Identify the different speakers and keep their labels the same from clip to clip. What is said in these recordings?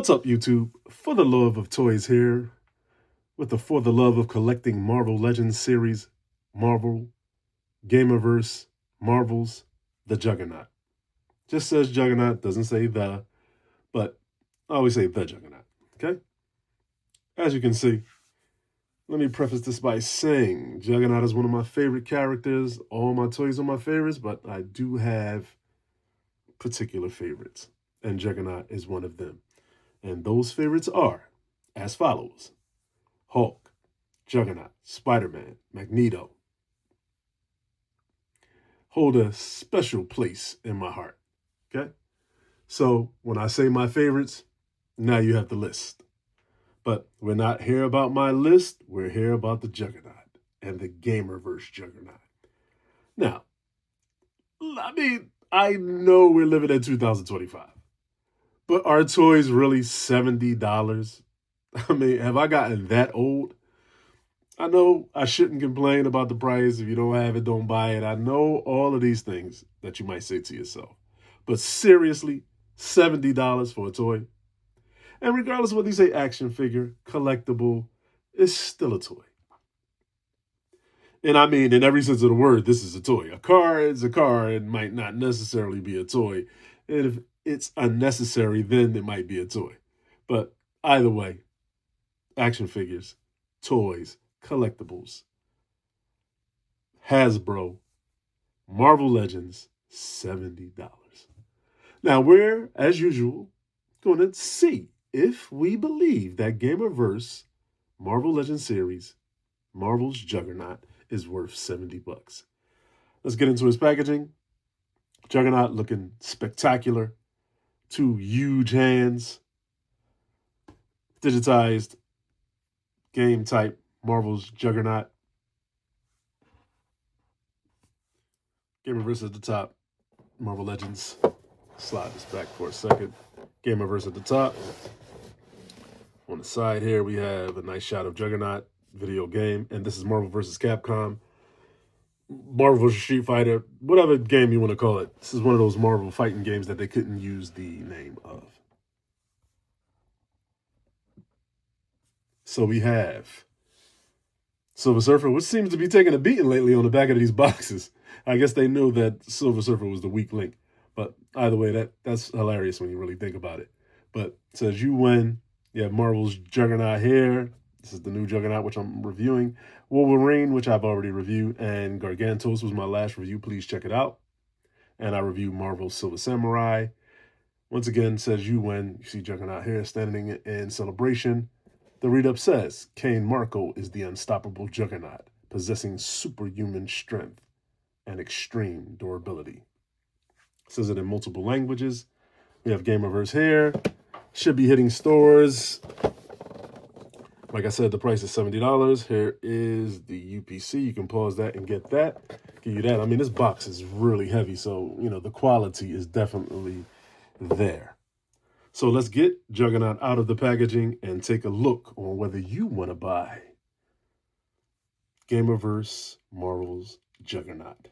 Speaker 1: What's up, YouTube? For the love of toys here, with the For the Love of Collecting Marvel Legends series, Marvel, Gamerverse, Marvel's The Juggernaut. Just says Juggernaut, doesn't say the, but I always say The Juggernaut, okay? As you can see, let me preface this by saying Juggernaut is one of my favorite characters. All my toys are my favorites, but I do have particular favorites, and Juggernaut is one of them. And those favorites are as follows: Hulk, Juggernaut, Spider-Man, Magneto. Hold a special place in my heart, okay? So when I say my favorites, now you have the list. But we're not here about my list. We're here about the Juggernaut and the Gamerverse Juggernaut. Now, I know we're living in 2025. But are toys really $70? Have I gotten that old? I know I shouldn't complain about the price. If you don't have it, don't buy it. I know all of these things that you might say to yourself. But seriously, $70 for a toy? And regardless of whether you say action figure, collectible, it's still a toy. And I mean, in every sense of the word, this is a toy. A car is a car. It might not necessarily be a toy. And if it's unnecessary, then it might be a toy. But either way, action figures, toys, collectibles, Hasbro, Marvel Legends, $70. Now we're, as usual, going to see if we believe that Gamerverse Marvel Legends series, Marvel's Juggernaut, is worth $70. Let's get into his packaging. Juggernaut looking spectacular. Two huge hands. Digitized game type Marvel's Juggernaut. Gamerverse at the top. Marvel Legends. Slide this back for a second. Gamerverse at the top. On the side here, we have a nice shot of Juggernaut video game. And this is Marvel vs. Capcom. Marvel vs. Street Fighter, whatever game you want to call it. This is one of those Marvel fighting games that they couldn't use the name of. So we have Silver Surfer, which seems to be taking a beating lately on the back of these boxes. I guess they knew that Silver Surfer was the weak link. But either way, that's hilarious when you really think about it. But it says you win. You have Marvel's Juggernaut here. This is the new Juggernaut, which I'm reviewing. Wolverine, which I've already reviewed. And Gargantos was my last review. Please check it out. And I reviewed Marvel's Silver Samurai. Once again, says you win. You see Juggernaut here standing in celebration. The read-up says, Kane Marco is the unstoppable Juggernaut, possessing superhuman strength and extreme durability. It says it in multiple languages. We have Gamerverse here. Should be hitting stores. Like I said, the price is $70. Here is the UPC. You can pause that and get that. Give you that. I mean, this box is really heavy, so, the quality is definitely there. So let's get Juggernaut out of the packaging and take a look on whether you want to buy Gamerverse Marvel's Juggernaut.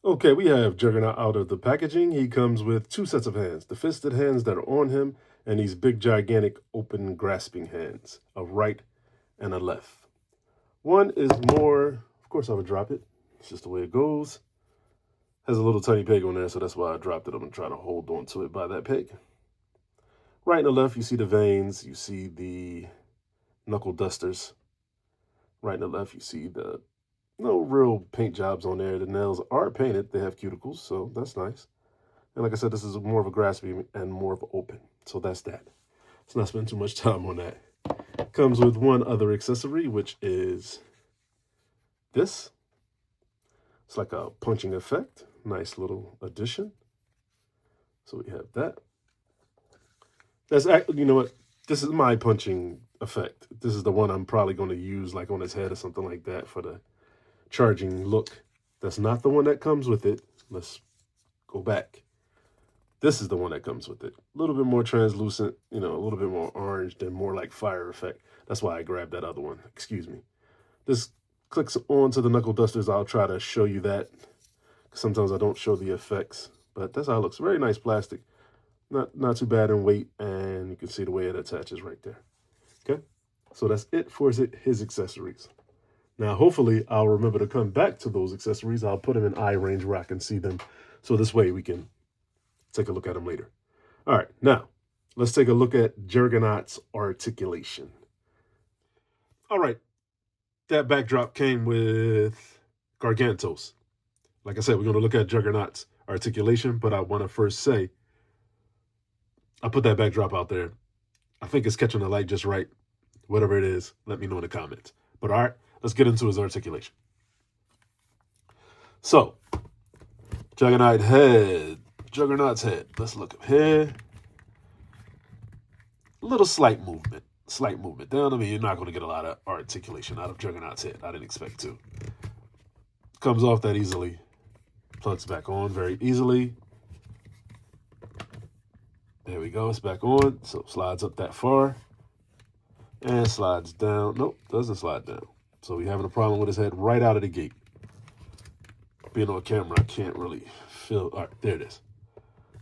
Speaker 1: Okay, we have Juggernaut out of the packaging. He comes with two sets of hands, the fisted hands that are on him and these big, gigantic, open, grasping hands, a right and a left. One is more, of course I would drop it. It's just the way it goes. Has a little tiny peg on there, so that's why I dropped it. I'm going to try to hold on to it by that peg. Right and the left, you see the veins. You see the knuckle dusters. Right and the left, you see the no real paint jobs on there. The nails are painted. They have cuticles, so that's nice. And like I said, this is more of a grasping and more of an open. So that's that. Let's not spend too much time on that. Comes with one other accessory, which is this. It's like a punching effect. Nice little addition. So we have that. That's, you know what? This is my punching effect. This is the one I'm probably going to use like on his head or something like that for the charging look. That's not the one that comes with it. Let's go back. This is the one that comes with it. A little bit more translucent, a little bit more orange than more like fire effect. That's why I grabbed that other one. Excuse me. This clicks onto the knuckle dusters. I'll try to show you that. Sometimes I don't show the effects, but that's how it looks. Very nice plastic. Not too bad in weight, and you can see the way it attaches right there. Okay, so that's it for his accessories. Now, hopefully, I'll remember to come back to those accessories. I'll put them in eye range where I can see them, so this way we can take a look at them later. All right, now, let's take a look at Juggernaut's articulation. All right, that backdrop came with Gargantos. Like I said, we're going to look at Juggernaut's articulation, but I want to first say, I put that backdrop out there. I think it's catching the light just right. Whatever it is, let me know in the comments. But all right, let's get into his articulation. So, Juggernaut's head. Let's look up here. Little slight movement. Down. I mean, you're not going to get a lot of articulation out of Juggernaut's head. I didn't expect to. Comes off that easily. Plugs back on very easily. There we go. It's back on. So slides up that far. And slides down. Nope, doesn't slide down. So we're having a problem with his head right out of the gate. Being on camera, I can't really feel. All right, there it is.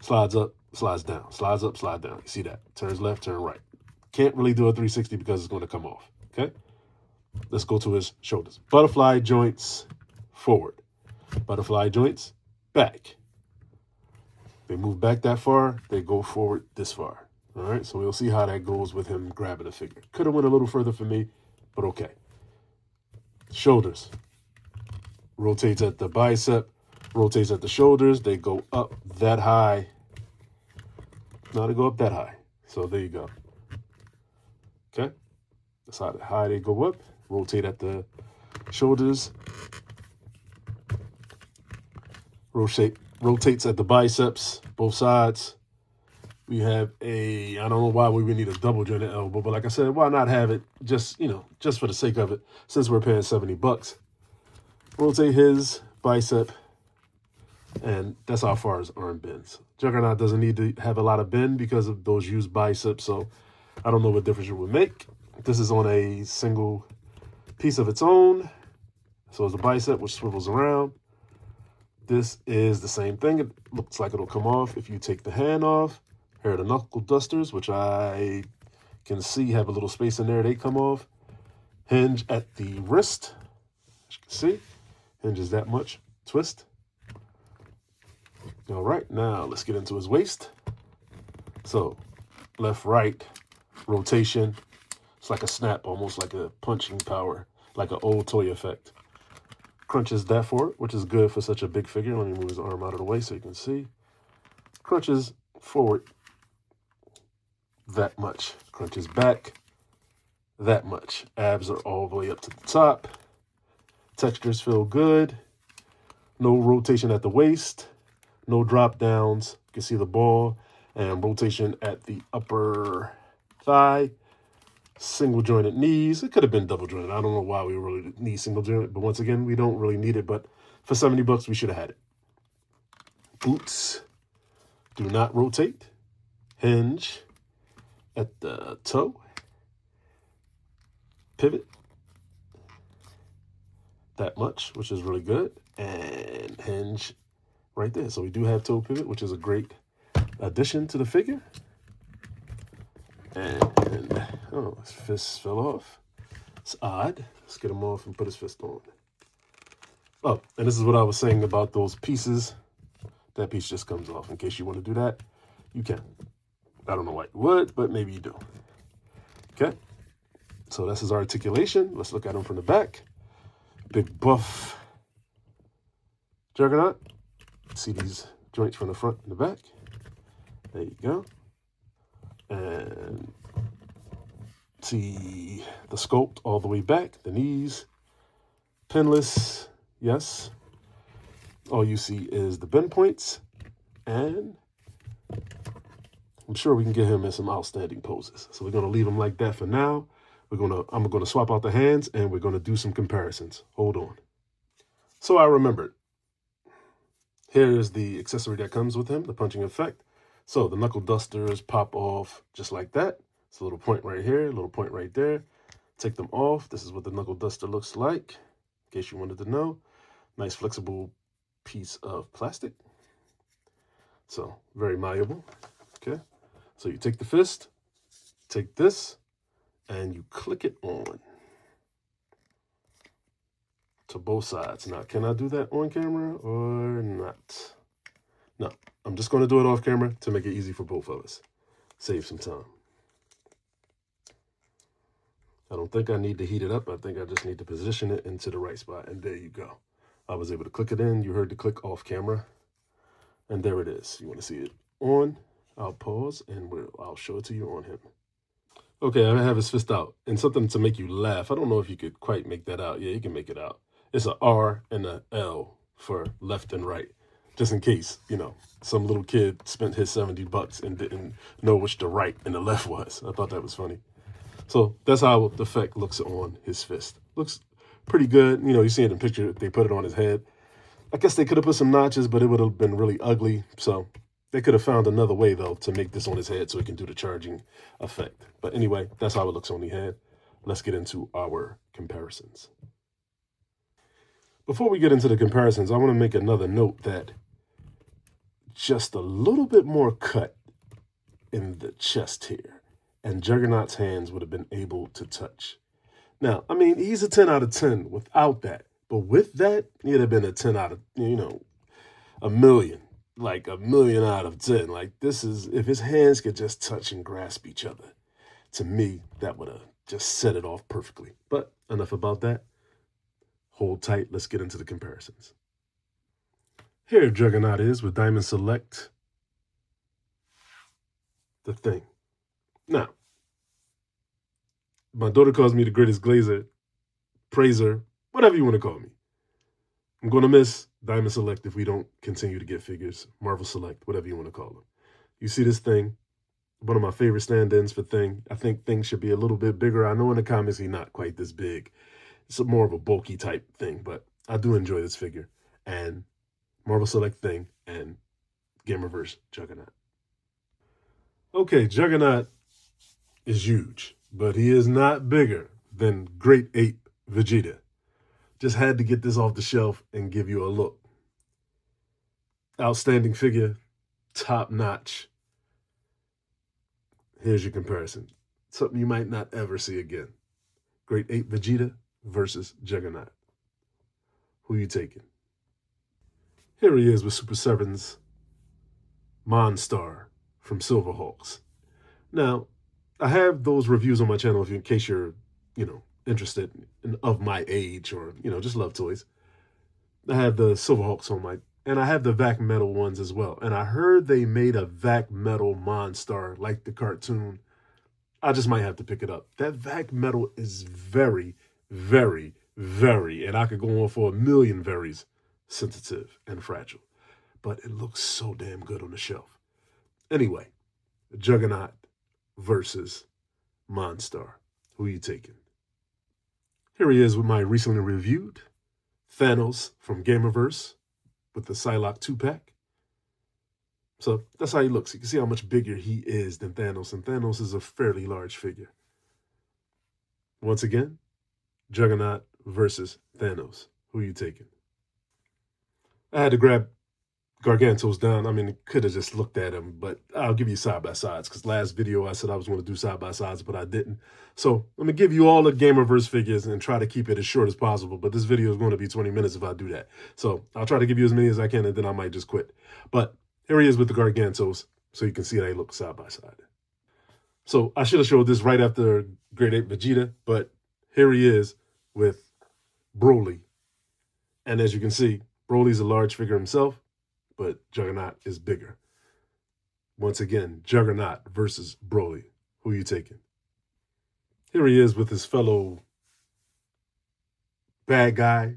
Speaker 1: Slides up, slides down. Slides up, slide down. You see that? Turns left, turn right. Can't really do a 360 because it's going to come off. Okay? Let's go to his shoulders. Butterfly joints forward. Butterfly joints back. They move back that far, they go forward this far. All right, so we'll see how that goes with him grabbing the figure. Could have went a little further for me, but okay. Shoulders. Rotates at the bicep, rotates at the shoulders. They go up that high. Now they go up that high. So there you go. Okay, that's how high they go up. Rotate at the shoulders. Rotates at the biceps, both sides. We have I don't know why we would need a double jointed elbow, but like I said, why not have it just, just for the sake of it, since we're paying $70. Rotate his bicep, and that's how far his arm bends. Juggernaut doesn't need to have a lot of bend because of those used biceps, so I don't know what difference it would make. This is on a single piece of its own. So it's the bicep, which swivels around. This is the same thing. It looks like it'll come off if you take the hand off. Here are the knuckle dusters, which I can see have a little space in there. They come off. Hinge at the wrist. As you can see, hinges that much. Twist. All right, now let's get into his waist. So left, right, rotation. It's like a snap, almost like a punching power, like an old toy effect. Crunches that forward, which is good for such a big figure. Let me move his arm out of the way so you can see. Crunches forward that much. Crunches back that much. Abs are all the way up to the top. Textures feel good. No rotation at the waist. No drop downs. You can see the ball. And rotation at the upper thigh. Single jointed knees. It could have been double jointed. I don't know why we really need single jointed, but once again, we don't really need it. But for $70, we should have had it. Boots do not rotate. Hinge at the toe. Pivot that much, which is really good. And hinge right there. So we do have toe pivot, which is a great addition to the figure. And oh, his fist fell off. It's odd. Let's get him off and put his fist on. Oh, and this is what I was saying about those pieces. That piece just comes off. In case you want to do that, you can. I don't know why you would, but maybe you do. Okay. So that's his articulation. Let's look at him from the back. Big buff Juggernaut. See these joints from the front and the back. There you go. And see the sculpt all the way back, the knees, pinless, yes. All you see is the bend points, and I'm sure we can get him in some outstanding poses. So we're gonna leave him like that for now. I'm gonna swap out the hands and we're gonna do some comparisons. Hold on. So I remembered. Here's the accessory that comes with him, the punching effect. So the knuckle dusters pop off just like that. It's a little point right here, a little point right there. Take them off. This is what the knuckle duster looks like, in case you wanted to know. Nice flexible piece of plastic. So very malleable. Okay, so you take the fist, take this, and you click it on to both sides. Now, can I do that on camera or not? No, I'm just going to do it off camera to make it easy for both of us. Save some time. I don't think I need to heat it up. I think I just need to position it into the right spot. And there you go. I was able to click it in. You heard the click off camera. And there it is. You want to see it on? I'll pause and I'll show it to you on him. Okay, I have his fist out. And something to make you laugh. I don't know if you could quite make that out. Yeah, you can make it out. It's a R and a L for left and right. Just in case, you know, some little kid spent his $70 and didn't know which the right and the left was. I thought that was funny. So that's how the effect looks on his fist. Looks pretty good. You know, you see it in the picture, they put it on his head. I guess they could have put some notches, but it would have been really ugly. So they could have found another way, though, to make this on his head so he can do the charging effect. But anyway, that's how it looks on the head. Let's get into our comparisons. Before we get into the comparisons, I want to make another note that just a little bit more cut in the chest here, and Juggernaut's hands would have been able to touch. Now, I mean, he's a 10 out of 10 without that. But with that, he'd have been a 10 out of, you know, a million. Like a million out of 10. Like this is, if his hands could just touch and grasp each other, to me, that would have just set it off perfectly. But enough about that. Hold tight. Let's get into the comparisons. Here Juggernaut is with Diamond Select. The Thing. Now, my daughter calls me the greatest glazer, praiser, whatever you want to call me. I'm going to miss Diamond Select if we don't continue to get figures. Marvel Select, whatever you want to call them. You see this Thing, one of my favorite stand-ins for Thing. I think Thing should be a little bit bigger. I know in the comics he's not quite this big. It's more of a bulky type thing, but I do enjoy this figure. And Marvel Select Thing and Gamerverse Juggernaut. Okay, Juggernaut is huge, but he is not bigger than Great Ape Vegeta. Just had to get this off the shelf and give you a look. Outstanding figure, top notch. Here's your comparison. Something you might not ever see again. Great Ape Vegeta versus Juggernaut. Who you taking? Here he is with Super 7's Monstar from Silverhawks. Now, I have those reviews on my channel in case you're, interested in of my age or, just love toys. I have the Silverhawks on my, and I have the Vac Metal ones as well. And I heard they made a Vac Metal Monstar like the cartoon. I just might have to pick it up. That Vac Metal is very, very, very, and I could go on for a million veries, sensitive and fragile. But it looks so damn good on the shelf. Anyway, Juggernaut versus Monstar. Who are you taking? Here he is with my recently reviewed Thanos from Gamerverse with the Psylocke 2-pack. So that's how he looks. You can see how much bigger he is than Thanos, and Thanos is a fairly large figure. Once again, Juggernaut versus Thanos. Who are you taking? I had to grab Gargantos down. I mean, could have just looked at him, but I'll give you side-by-sides because last video I said I was going to do side-by-sides, but I didn't. So let me give you all the Gamerverse figures and try to keep it as short as possible, but this video is going to be 20 minutes if I do that. So I'll try to give you as many as I can, and then I might just quit. But here he is with the Gargantos, so you can see how they look side-by-side. So I should have showed this right after Great Ape Vegeta, but here he is with Broly. And as you can see, Broly's a large figure himself, but Juggernaut is bigger. Once again, Juggernaut versus Broly. Who are you taking? Here he is with his fellow bad guy,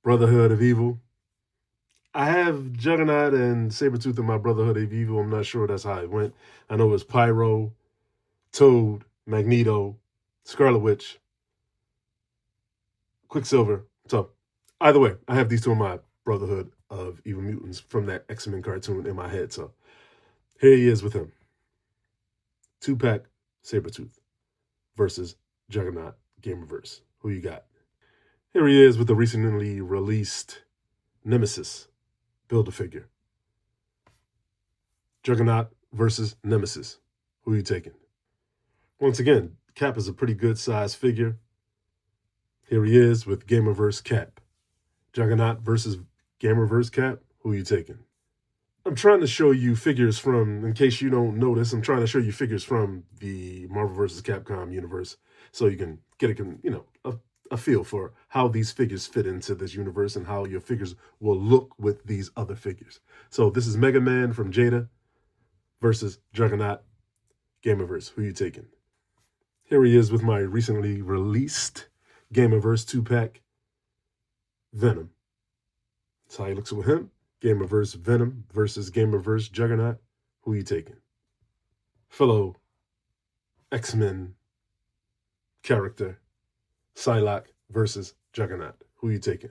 Speaker 1: Brotherhood of Evil. I have Juggernaut and Sabretooth in my Brotherhood of Evil. I'm not sure that's how it went. I know it was Pyro, Toad, Magneto, Scarlet Witch, Quicksilver. So either way, I have these two in my Brotherhood of Evil Mutants from that X-Men cartoon in my head. So here he is with him. 2-pack Sabretooth versus Juggernaut Gamerverse. Who you got? Here he is with the recently released Nemesis Build-A-Figure. Juggernaut versus Nemesis. Who are you taking? Once again, Cap is a pretty good size figure. Here he is with Gamerverse Cap. Juggernaut versus Gamerverse Cap. Who are you taking? I'm trying to show you figures from, in case you don't notice, I'm trying to show you figures from the Marvel vs. Capcom universe, so you can get a feel for how these figures fit into this universe and how your figures will look with these other figures. So this is Mega Man from Jada versus Juggernaut Gamerverse. Who are you taking? Here he is with my recently released Gamerverse 2-pack Venom. That's how he looks with him. Gamerverse Venom versus Gamerverse Juggernaut. Who are you taking? Fellow X-Men character Psylocke versus Juggernaut. Who are you taking?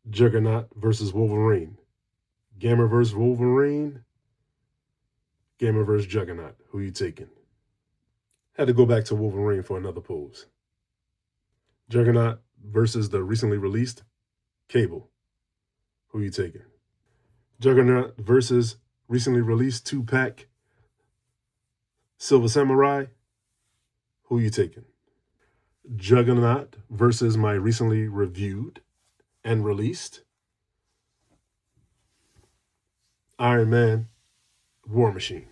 Speaker 1: Juggernaut versus Wolverine. Gamerverse Wolverine. Gamerverse Juggernaut. Who are you taking? Had to go back to Wolverine for another pose. Juggernaut versus the recently released Cable. Who are you taking? Juggernaut versus recently released 2-pack Silver Samurai. Who are you taking? Juggernaut versus my recently reviewed and released Iron Man War Machine.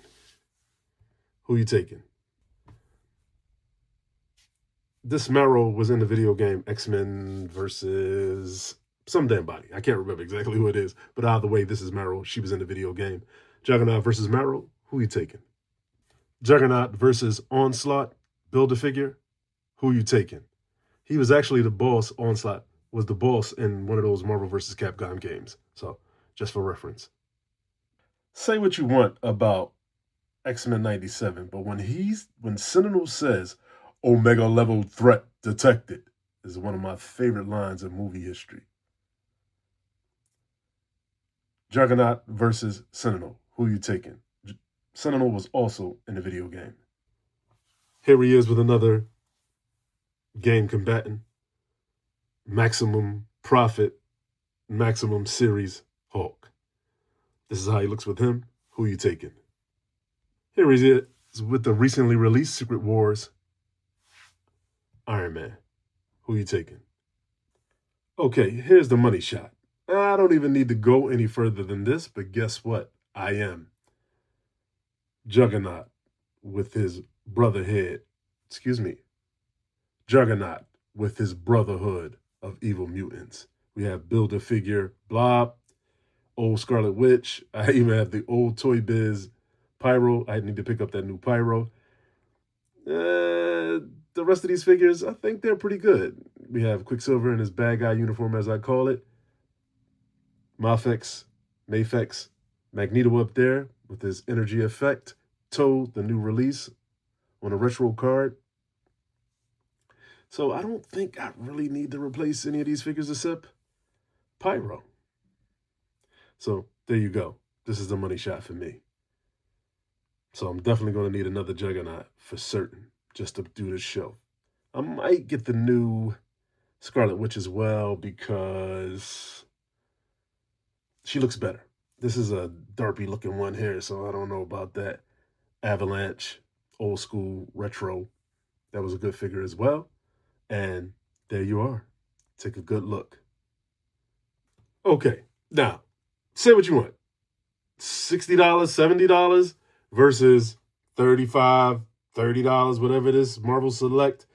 Speaker 1: Who are you taking? This Marrow was in the video game X-Men versus some damn body. I can't remember exactly who it is, but either way, this is Marrow. She was in the video game. Juggernaut versus Marrow. Who are you taking? Juggernaut versus Onslaught. Build-A-Figure. Who are you taking? He was actually the boss. Onslaught was the boss in one of those Marvel vs. Capcom games. So, just for reference. Say what you want about X-Men 97, but when Sentinel says, Omega level threat detected, is one of my favorite lines in movie history. Juggernaut versus Sentinel. Who are you taking? Sentinel was also in the video game. Here he is with another game combatant. Maximum Profit, Maximum Series Hulk. This is how he looks with him. Who are you taking? Here he is with the recently released Secret Wars Iron Man. Who are you taking? Okay, here's the money shot. I don't even need to go any further than this, but guess what? I am Juggernaut with his Juggernaut with his brotherhood of evil mutants. We have Build-A-Figure Blob, old Scarlet Witch. I even have the old Toy Biz Pyro. I need to pick up that new Pyro. The rest of these figures, I think they're pretty good. We have Quicksilver in his bad guy uniform, as I call it. Mafex, Magneto up there with his energy effect. Toad, the new release on a retro card. So I don't think I really need to replace any of these figures except Pyro. So there you go. This is the money shot for me. So I'm definitely going to need another Juggernaut for certain, just to do this show. I might get the new Scarlet Witch as well because she looks better. This is a derpy looking one here, so I don't know about that. Avalanche, old school, retro. That was a good figure as well. And there you are. Take a good look. Okay, now, say what you want. $60, $70 versus $35, $30, whatever it is, Marvel Select,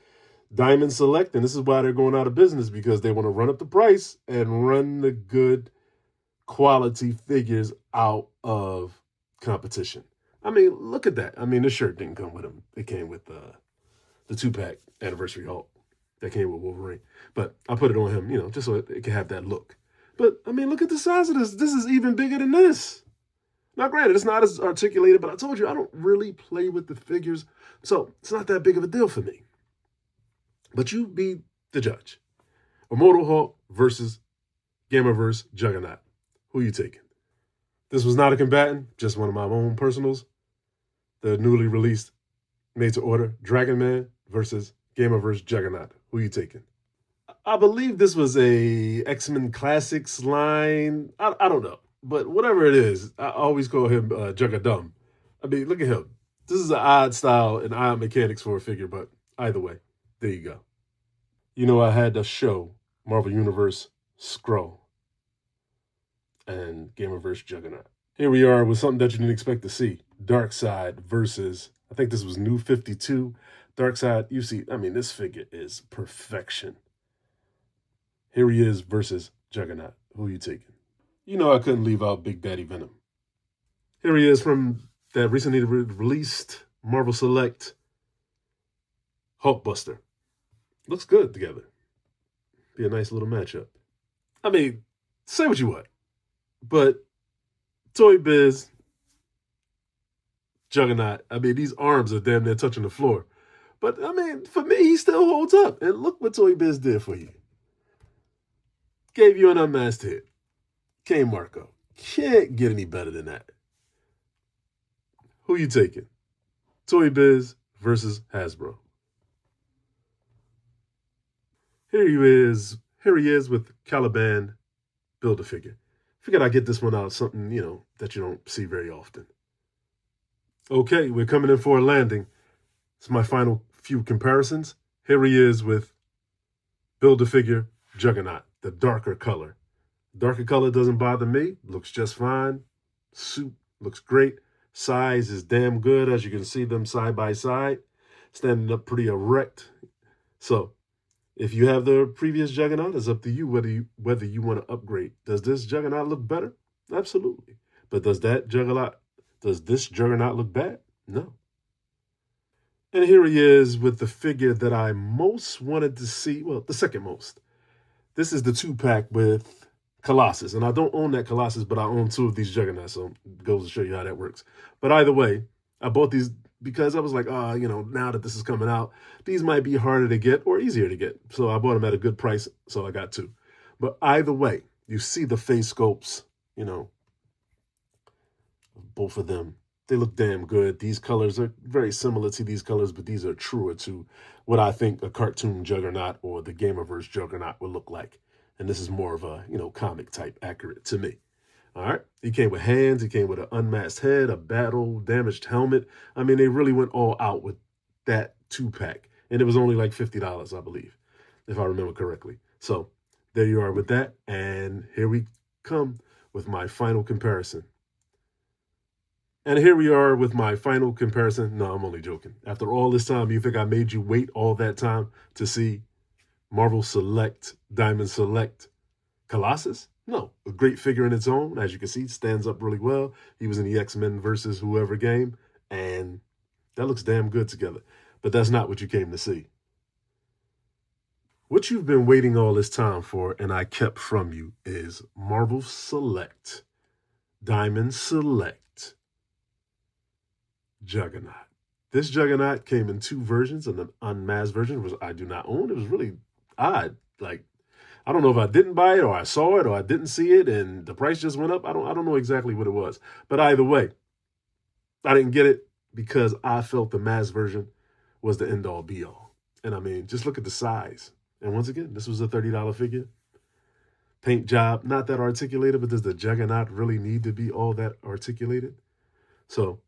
Speaker 1: Diamond Select. And this is why they're going out of business, because they want to run up the price and run the good quality figures out of competition. I mean, look at that. I mean, this shirt didn't come with them. It came with the 2-pack Anniversary Hulk that came with Wolverine. But I put it on him, just so it can have that look. But, I mean, look at the size of this. This is even bigger than this. Now, granted, it's not as articulated, but I told you I don't really play with the figures, so it's not that big of a deal for me. But you be the judge. Immortal Hulk versus Gamerverse Juggernaut. Who are you taking? This was not a combatant, just one of my own personals. The newly released made-to-order Dragon Man versus Gamerverse Juggernaut. Who are you taking? I believe this was a X-Men Classics line. I don't know. But whatever it is, I always call him Juggadum. I mean, look at him. This is an odd style and odd mechanics for a figure, but either way, there you go. You know, I had to show Marvel Universe Skrull and Gamerverse Juggernaut. Here we are with something that you didn't expect to see. Darkseid versus, I think this was New 52. Darkseid, you see, I mean, this figure is perfection. Here he is versus Juggernaut. Who are you taking? You know I couldn't leave out Big Daddy Venom. Here he is from that recently released Marvel Select Hulkbuster. Looks good together. Be a nice little matchup. I mean, say what you want, but Toy Biz, Juggernaut, I mean, these arms are damn near touching the floor. But, I mean, for me, he still holds up. And look what Toy Biz did for you. Gave you an unmasked hit. K. Marco. Can't get any better than that. Who you taking? Toy Biz versus Hasbro. Here he is with Caliban Build-A-Figure. Figured I'd get this one out, something, you know, that you don't see very often. Okay, we're coming in for a landing. It's my final few comparisons. Here he is with Build-A-Figure Juggernaut, the darker color. Darker color doesn't bother me. Looks just fine. Suit looks great. Size is damn good, as you can see them side by side. Standing up pretty erect. So, if you have the previous Juggernaut, it's up to you whether you want to upgrade. Does this Juggernaut look better? Absolutely. But does this Juggernaut look bad? No. And here he is with the figure that I most wanted to see. Well, the second most. This is the 2-pack with Colossus. And I don't own that Colossus, but I own 2 of these Juggernauts. So it goes to show you how that works. But either way, I bought these because I was like, you know, now that this is coming out, these might be harder to get or easier to get. So I bought them at a good price, so I got 2. But either way, you see the face sculpts, you know, both of them. They look damn good. These colors are very similar to these colors, but these are truer to what I think a cartoon Juggernaut or the Gamerverse Juggernaut would look like. And this is more of a, you know, comic type accurate to me. All right. He came with hands. He came with an unmasked head, a battle damaged helmet. I mean, they really went all out with that 2-pack. And it was only like $50, I believe, if I remember correctly. So there you are with that. And here we come with my final comparison. And here we are with my final comparison. No, I'm only joking. After all this time, you think I made you wait all that time to see Marvel Select, Diamond Select Colossus? No, a great figure in its own. As you can see, stands up really well. He was in the X-Men versus whoever game, and that looks damn good together. But that's not what you came to see. What you've been waiting all this time for, and I kept from you, is Marvel Select, Diamond Select Juggernaut. This Juggernaut came in 2 versions, and an unmasked version, which I do not own. It was really odd. Like, I don't know if I didn't buy it or I saw it or I didn't see it and the price just went up. I don't know exactly what it was. But either way, I didn't get it because I felt the masked version was the end-all be-all. And I mean, just look at the size. And once again, this was a $30 figure. Paint job, not that articulated, but does the Juggernaut really need to be all that articulated? So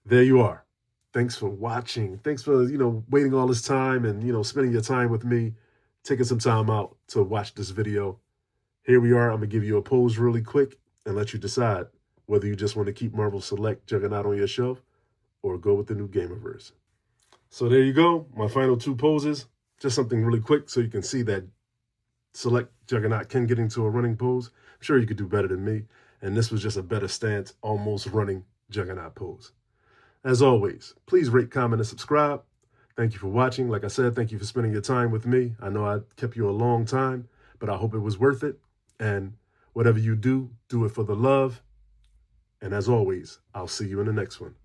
Speaker 1: there you are. Thanks for watching. Thanks for, you know, waiting all this time and, you know, spending your time with me, taking some time out to watch this video. Here we are. I'm going to give you a pose really quick and let you decide whether you just want to keep Marvel Select Juggernaut on your shelf or go with the new Gamerverse. So there you go. My final 2 poses. Just something really quick so you can see that Select Juggernaut can get into a running pose. I'm sure you could do better than me. And this was just a better stance, almost running Juggernaut pose. As always, please rate, comment, and subscribe. Thank you for watching. Like I said, thank you for spending your time with me. I know I kept you a long time, but I hope it was worth it. And whatever you do, do it for the love. And as always, I'll see you in the next one.